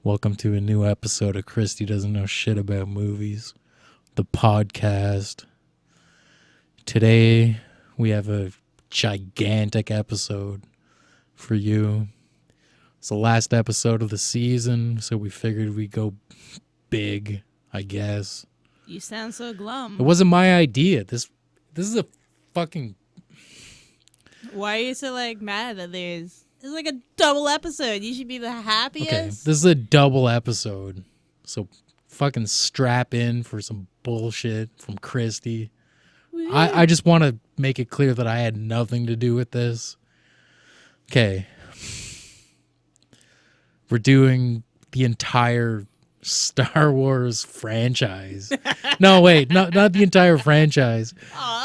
Welcome to a new episode of Kristy Doesn't Know Shit About Movies, the podcast. Today, we have a gigantic episode for you. It's the last episode of the season, so we figured we'd go big, I guess. You sound so glum. It wasn't my idea. This is a fucking... Why are you so mad that it's like a double episode? You should be the happiest. Okay, this is a double episode, so fucking strap in for some bullshit from Kristy. I just want to make it clear that I had nothing to do with this. Okay. We're doing the entire Star Wars franchise. No, wait, not the entire franchise.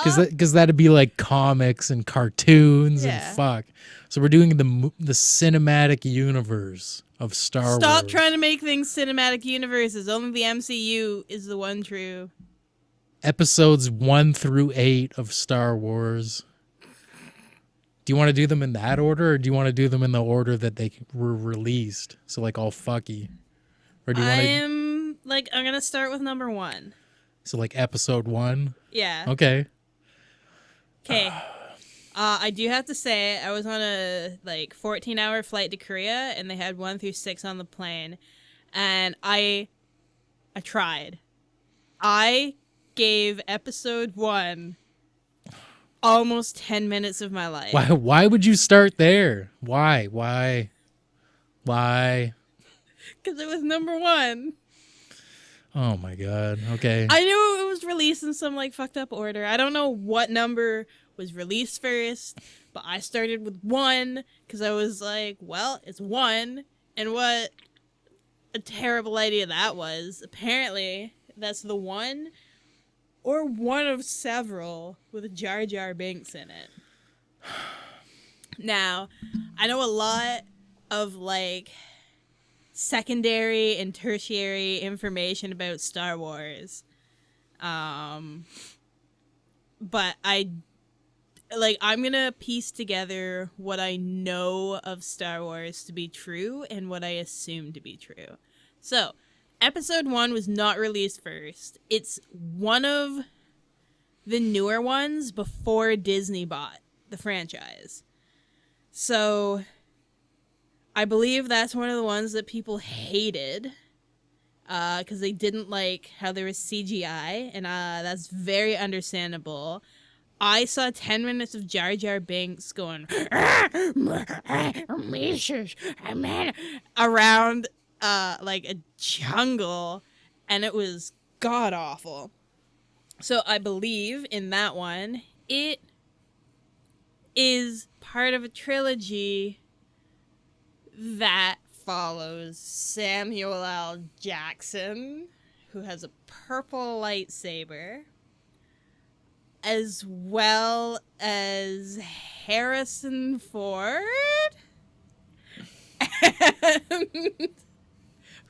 Because that'd be like comics and cartoons and fuck. So we're doing the cinematic universe of Star Wars. Stop trying to make things cinematic universes. Only the MCU is the one true. Episodes 1 through 8 of Star Wars. Do you want to do them in that order, or do you want to do them in the order that they were released? So like all fucky. Or do you want to... I'm gonna start with number 1. So like episode 1? Yeah. Okay. Okay. I do have to say, I was on a 14-hour flight to Korea, and they had 1 through 6 on the plane, and I tried. I gave episode 1 almost 10 minutes of my life. Why would you start there? Why? Because it was number 1. Oh my god. Okay. I knew it was released in some fucked up order. I don't know what number was released first, but I started with 1 because I was like, well, it's 1. And what a terrible idea that was. Apparently, that's the 1 or one of several with Jar Jar Binks in it. Now, I know a lot of secondary and tertiary information about Star Wars. But I'm gonna piece together what I know of Star Wars to be true and what I assume to be true. So, episode 1 was not released first. It's one of the newer ones before Disney bought the franchise. So, I believe that's one of the ones that people hated because they didn't like how there was CGI, and that's very understandable. I saw 10 minutes of Jar Jar Binks going around a jungle, and it was god awful. So I believe in that one, it is part of a trilogy that follows Samuel L. Jackson, who has a purple lightsaber, as well as Harrison Ford, and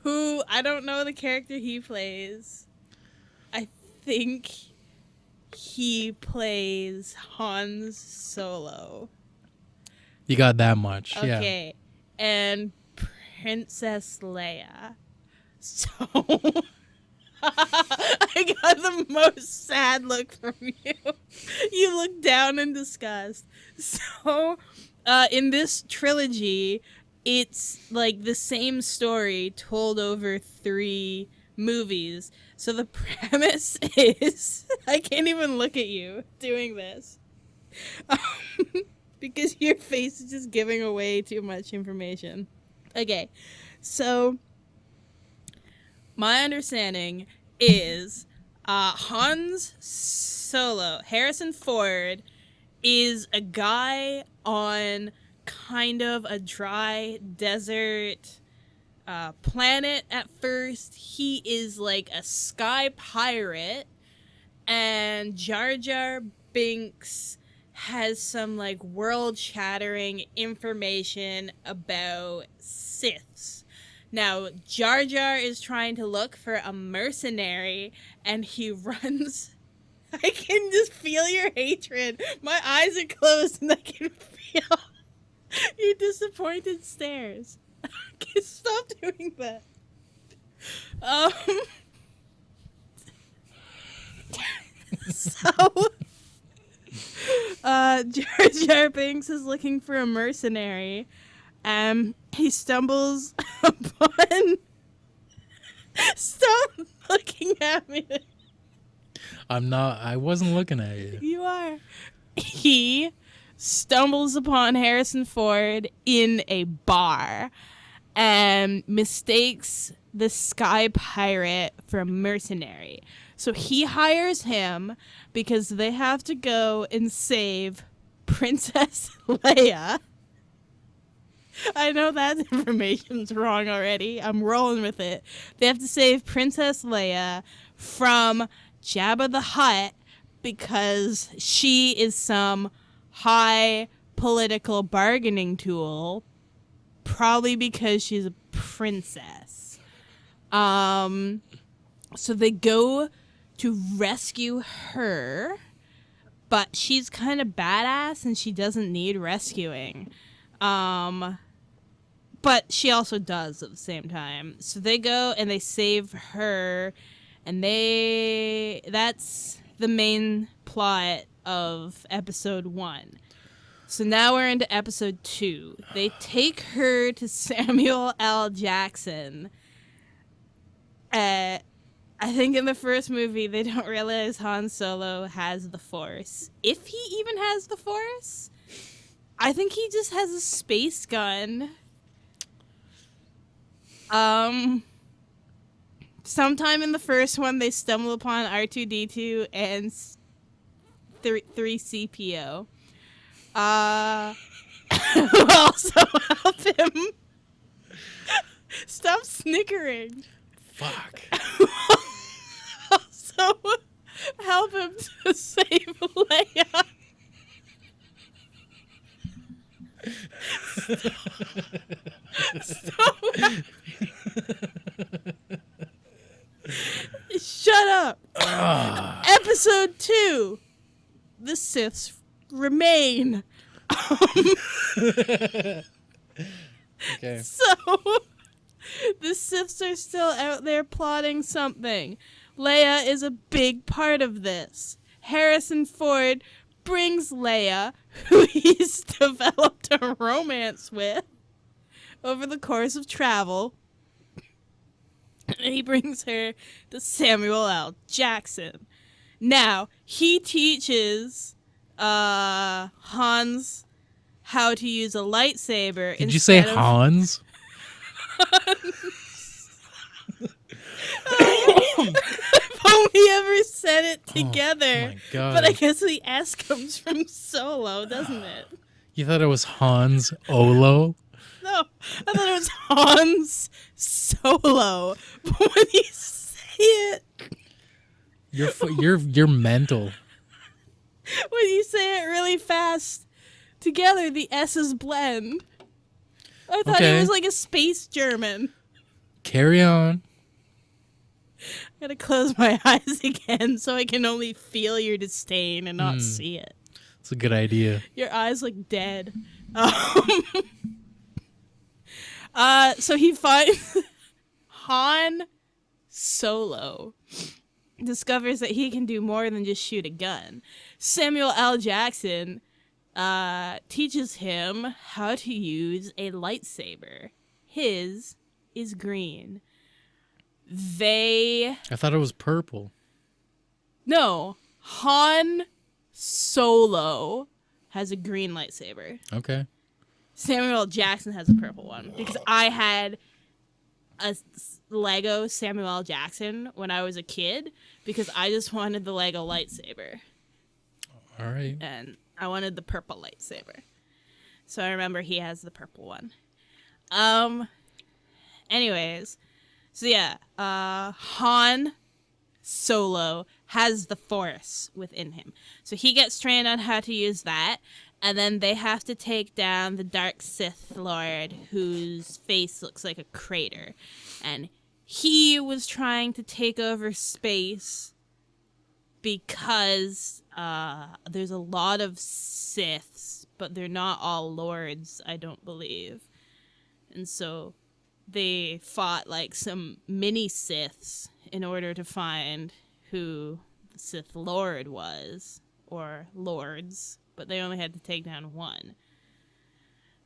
who, I don't know the character he plays. I think he plays Han Solo. You got that much. Okay. Yeah. And Princess Leia. So I got the most sad look from you. You look down in disgust. So in this trilogy, it's the same story told over 3 movies. So the premise is, I can't even look at you doing this. Because your face is just giving away too much information. Okay, so my understanding is Hans Solo, Harrison Ford, is a guy on kind of a dry desert planet at first. He is a sky pirate, and Jar Jar Binks has some world-shattering information about Siths. Now, Jar Jar is trying to look for a mercenary, and he runs... I can just feel your hatred. My eyes are closed, and I can feel your disappointed stares. Stop doing that. Um, so, Jar Jar Binks is looking for a mercenary. He stumbles upon. Stop looking at me. I wasn't looking at you. You are. He stumbles upon Harrison Ford in a bar and mistakes the sky pirate for a mercenary. So he hires him because they have to go and save Princess Leia. I know that information's wrong already. I'm rolling with it. They have to save Princess Leia from Jabba the Hutt because she is some high political bargaining tool, probably because she's a princess. So they go to rescue her, but she's kind of badass and she doesn't need rescuing. But she also does at the same time. So they go and they save her, and that's the main plot of episode 1. So now we're into episode 2. They take her to Samuel L. Jackson. I think in the first movie they don't realize Han Solo has the Force. If he even has the Force. I think he just has a space gun. Sometime in the first one, they stumble upon R2-D2 and 3CPO. Who also help him. Stop snickering. Fuck. Also help him to save Leia. Shut up. Episode 2. The Siths remain. Okay. So, the Siths are still out there plotting something. Leia is a big part of this. Harrison Ford brings Leia, who he's developed a romance with, over the course of travel. And he brings her to Samuel L. Jackson. Now, he teaches Hans how to use a lightsaber. Did you say Hans? I've only ever said it together. Oh my God. But I guess the S comes from Solo, doesn't it? You thought it was Hans Olo? No, I thought it was Hans Solo. But when you say it, You're mental. when you say it really fast, together the S's blend. I thought Okay. it was like a space German. Carry on. I gotta close my eyes again so I can only feel your disdain and not see it. It's a good idea. Your eyes look dead. So he finds Han Solo discovers that he can do more than just shoot a gun. Samuel L. Jackson teaches him how to use a lightsaber. His is green. I thought it was purple. No, Han Solo has a green lightsaber. Okay. Samuel L. Jackson has a purple one because I had a Lego Samuel L. Jackson when I was a kid because I just wanted the Lego lightsaber. All right. And I wanted the purple lightsaber. So I remember he has the purple one. Anyways, so yeah, Han Solo has the Force within him. So he gets trained on how to use that, and then they have to take down the Dark Sith Lord whose face looks like a crater. And he was trying to take over space because there's a lot of Siths, but they're not all lords, I don't believe. And so they fought like some mini Siths in order to find who the Sith Lord was, or lords, but they only had to take down one.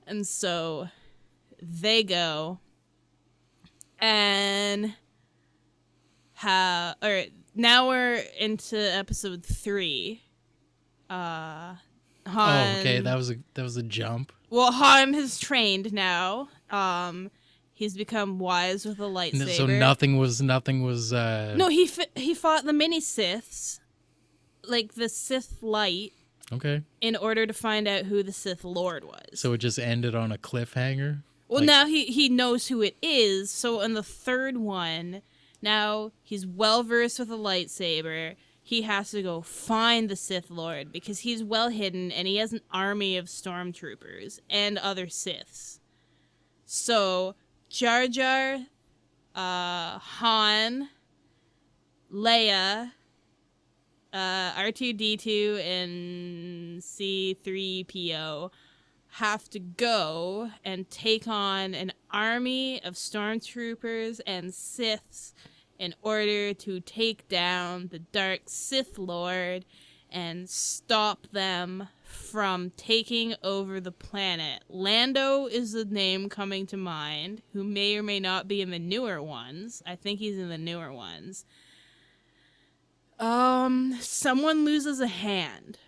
And so they go and now we're into episode 3. Han, okay, that was a jump. Well, Han has trained now. He's become wise with a lightsaber. So nothing was. No, he fought the mini Siths, like the Sith Light. Okay. In order to find out who the Sith Lord was. So it just ended on a cliffhanger? Well, now he knows who it is. So in the third one, now he's well versed with a lightsaber. He has to go find the Sith Lord because he's well hidden and he has an army of stormtroopers and other Siths. So Jar Jar, Han, Leia, R2-D2, and C3PO have to go and take on an army of stormtroopers and Siths in order to take down the Dark Sith Lord and stop them from taking over the planet. Lando is the name coming to mind, who may or may not be in the newer ones. I think he's in the newer ones. Someone loses a hand.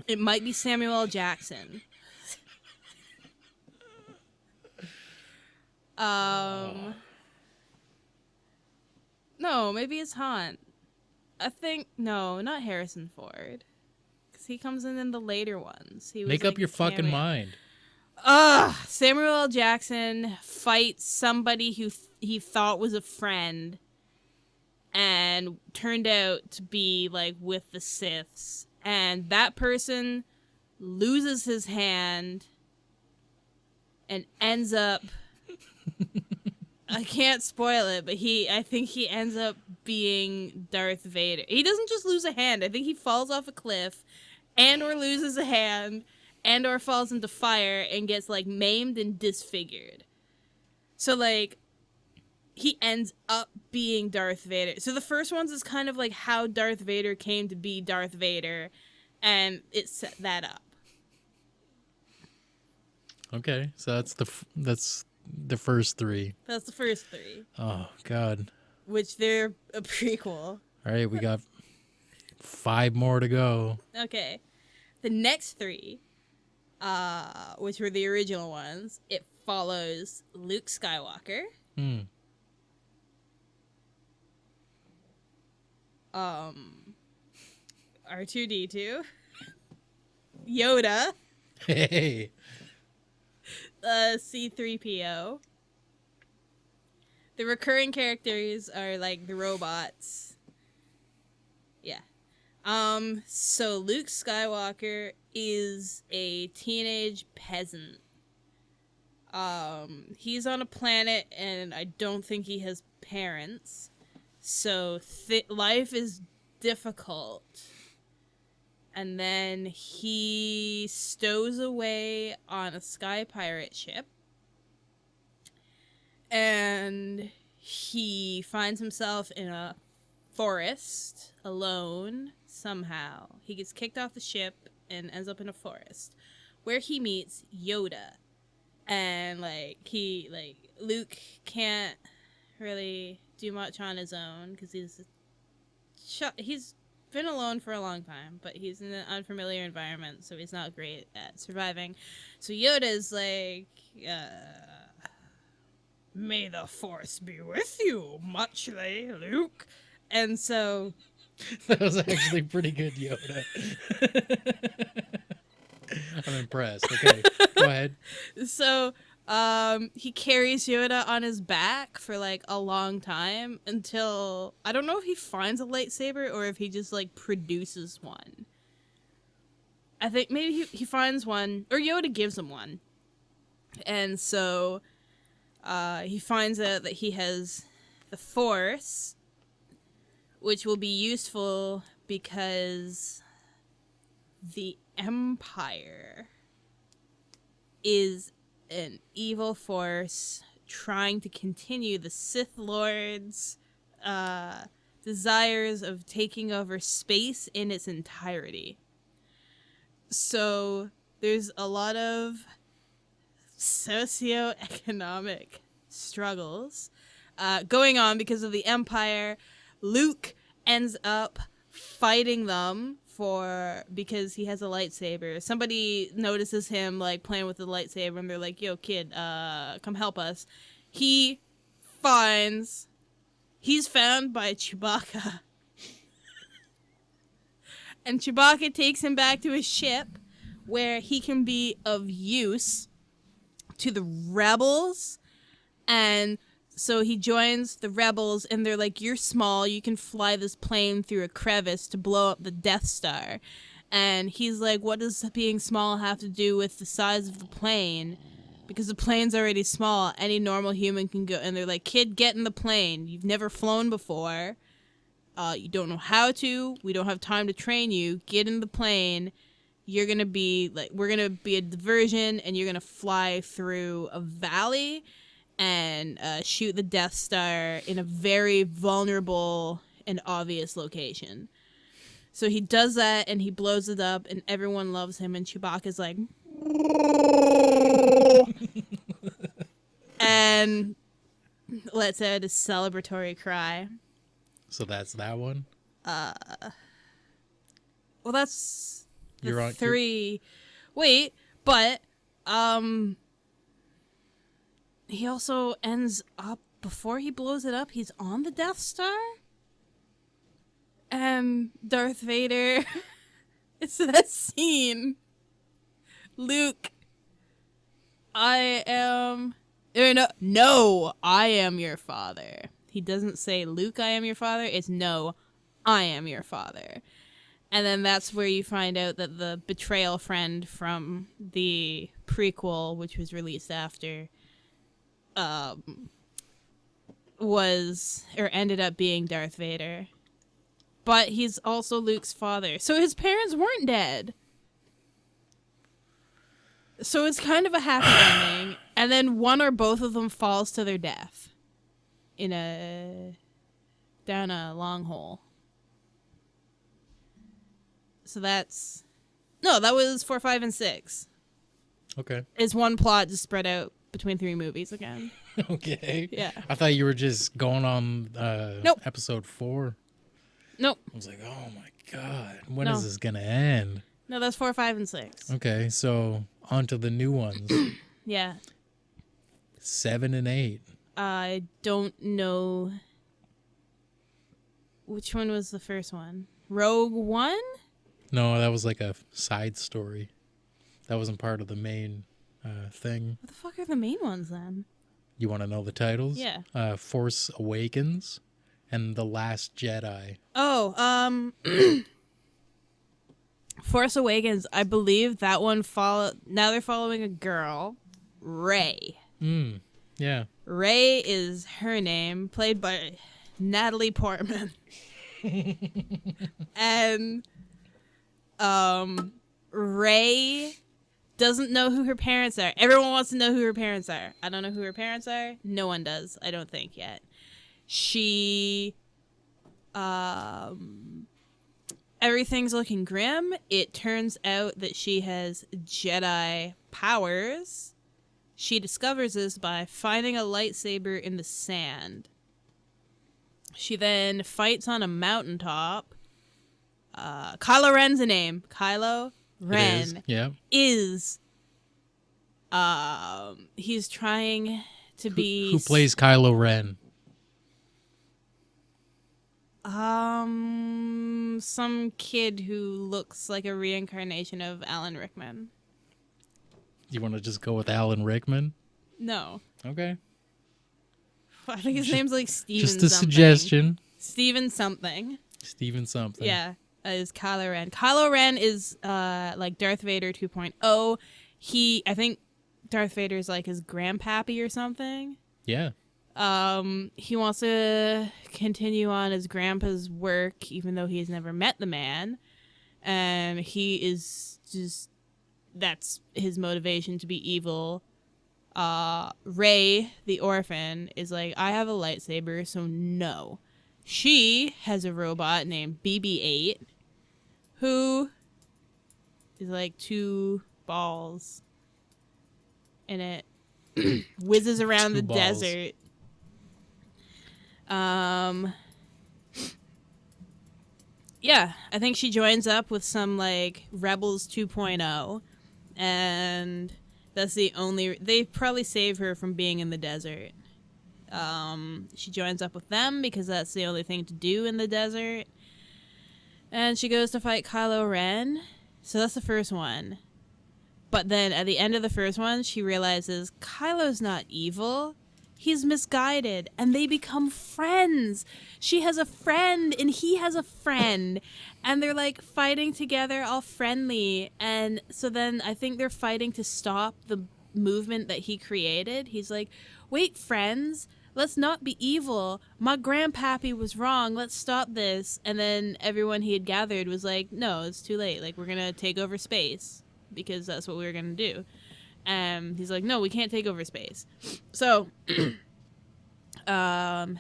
It might be Samuel L. Jackson. No, maybe it's Han. I think, no, not Harrison Ford. Because he comes in the later ones. He was Make up your fucking mind. Samuel L. Jackson fights somebody who he thought was a friend and turned out to be, like, with the Siths. And that person loses his hand and ends up... I can't spoil it, but I think he ends up being Darth Vader. He doesn't just lose a hand. I think he falls off a cliff and or loses a hand and or falls into fire and gets, like, maimed and disfigured. So, like, he ends up being Darth Vader. So the first ones is kind of like how Darth Vader came to be Darth Vader, and it set that up. Okay, so that's the first 3. That's the first 3. Oh, God. Which they're a prequel. All right, we got 5 more to go. Okay. The next 3, which were the original ones, it follows Luke Skywalker. R2-D2. Yoda. Hey. C3PO. The recurring characters are like the robots. Yeah. So Luke Skywalker is a teenage peasant. He's on a planet and I don't think he has parents. So life is difficult. And then he stows away on a sky pirate ship. And he finds himself in a forest alone somehow. He gets kicked off the ship and ends up in a forest where he meets Yoda. And Luke can't really do much on his own because he's been alone for a long time, but he's in an unfamiliar environment, so he's not great at surviving. So Yoda's like, may the Force be with you, muchly, Luke. And so... That was actually pretty good, Yoda. I'm impressed. Okay, go ahead. So... he carries Yoda on his back for, like, a long time until... I don't know if he finds a lightsaber or if he just, like, produces one. I think maybe he finds one, or Yoda gives him one. And so, he finds out that he has the Force, which will be useful because the Empire is... an evil force trying to continue the Sith Lord's desires of taking over space in its entirety. So there's a lot of socioeconomic struggles going on because of the Empire. Luke ends up fighting them because he has a lightsaber. Somebody notices him like playing with the lightsaber, and they're like, "Yo, kid, come help us." He's found by Chewbacca. And Chewbacca takes him back to his ship where he can be of use to the rebels. And so he joins the rebels, and they're like, "You're small. You can fly this plane through a crevice to blow up the Death Star." And he's like, "What does being small have to do with the size of the plane? Because the plane's already small. Any normal human can go." And they're like, "Kid, get in the plane. You've never flown before. You don't know how to. We don't have time to train you. Get in the plane. You're going to be like, we're going to be a diversion, and you're going to fly through a valley and shoot the Death Star in a very vulnerable and obvious location." So he does that, and he blows it up, and everyone loves him, and Chewbacca's like... and lets out a celebratory cry. So that's that one? Well, that's the You're on, 3. Wait, but he also ends up, before he blows it up, he's on the Death Star? And Darth Vader, it's that scene. Luke, I am your father. He doesn't say, "Luke, I am your father." It's, "No, I am your father." And then that's where you find out that the betrayal friend from the prequel, which was released after, ended up being Darth Vader. But he's also Luke's father. So his parents weren't dead. So it's kind of a happy ending. And then one or both of them falls to their death down a long hole. So that was 4, 5, and 6. Okay. Is one plot just spread out between 3 movies again. Okay. Yeah. I thought you were just going on Nope. episode 4. Nope. I was like, oh my God, when is this going to end? No, that's 4, 5, and 6. Okay, so on to the new ones. Yeah. 7 and 8. I don't know. Which one was the first one? Rogue One? No, that was like a side story. That wasn't part of the main thing. What the fuck are the main ones then? You want to know the titles? Yeah. Force Awakens and The Last Jedi. Oh, Force Awakens, I believe that one now they're following a girl, Rey. Yeah. Rey is her name, played by Natalie Portman. And Rey doesn't know who her parents are. Everyone wants to know who her parents are. I don't know who her parents are. No one does, I don't think, yet. She everything's looking grim. It turns out that she has Jedi powers. She discovers this by finding a lightsaber in the sand. She then fights on a mountaintop. Kylo Ren's a name. Kylo Ren is he's trying to be... Who plays Kylo Ren? Some kid who looks like a reincarnation of Alan Rickman. You want to just go with Alan Rickman? No. Okay. I think his name's like Steven Just a something. suggestion. Steven something. Steven something. Yeah, is Kylo Ren. Kylo Ren is like Darth Vader 2.0. I think Darth Vader is like his grandpappy or something. Yeah. He wants to continue on his grandpa's work, even though he's never met the man. And he is just, that's his motivation to be evil. Rey, the orphan, is like, I have a lightsaber, so no. She has a robot named BB-8 who is like 2 balls and it whizzes around the balls. desert. Yeah, I think she joins up with some like Rebels 2.0, and that's the only. They probably save her from being in the desert. She joins up with them because that's the only thing to do in the desert, and she goes to fight Kylo Ren. So that's the first one. But then at the end of the first one, she realizes Kylo's not evil. He's misguided, and they become friends. She has a friend, and he has a friend, and they're like fighting together, all friendly. And so then I think they're fighting to stop the movement that he created. He's like, "Wait, friends, let's not be evil. My grandpappy was wrong. Let's stop this." And then everyone he had gathered was like, "No, it's too late. Like, we're gonna take over space because that's what we were gonna do." He's like, "No, we can't take over space." So, yeah,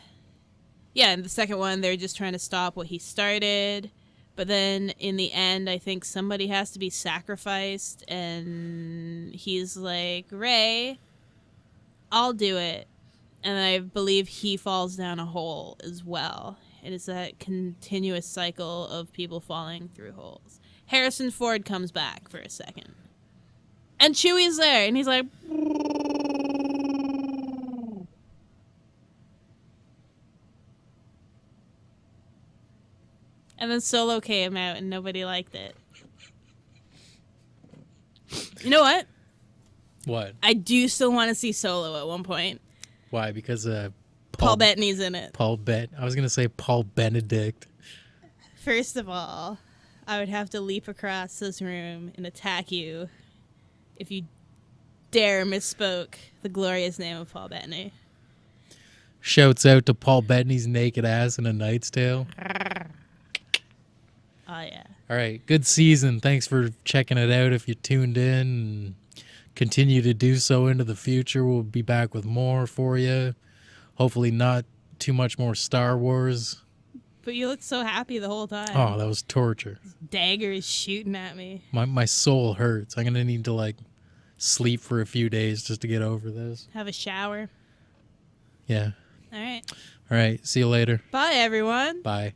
in the second one, they're just trying to stop what he started. But then in the end, I think somebody has to be sacrificed. And he's like, "Rey, I'll do it." And I believe he falls down a hole as well. And it's that continuous cycle of people falling through holes. Harrison Ford comes back for a second. And Chewie's there, and he's like... And then Solo came out, and nobody liked it. You know what? What? I do still want to see Solo at one point. Why? Because Paul Bettany's in it. I was gonna say Paul Benedict. First of all, I would have to leap across this room and attack you if you dare misspoke the glorious name of Paul Bettany. Shouts out to Paul Bettany's naked ass in A Knight's Tale. Oh, yeah. All right, good season. Thanks for checking it out. If you tuned in, and continue to do so into the future. We'll be back with more for you. Hopefully not too much more Star Wars. But you looked so happy the whole time. Oh, that was torture. Dagger is shooting at me. My soul hurts. I'm going to need to sleep for a few days just to get over this. Have a shower. Yeah. All right. All right. See you later. Bye, everyone. Bye.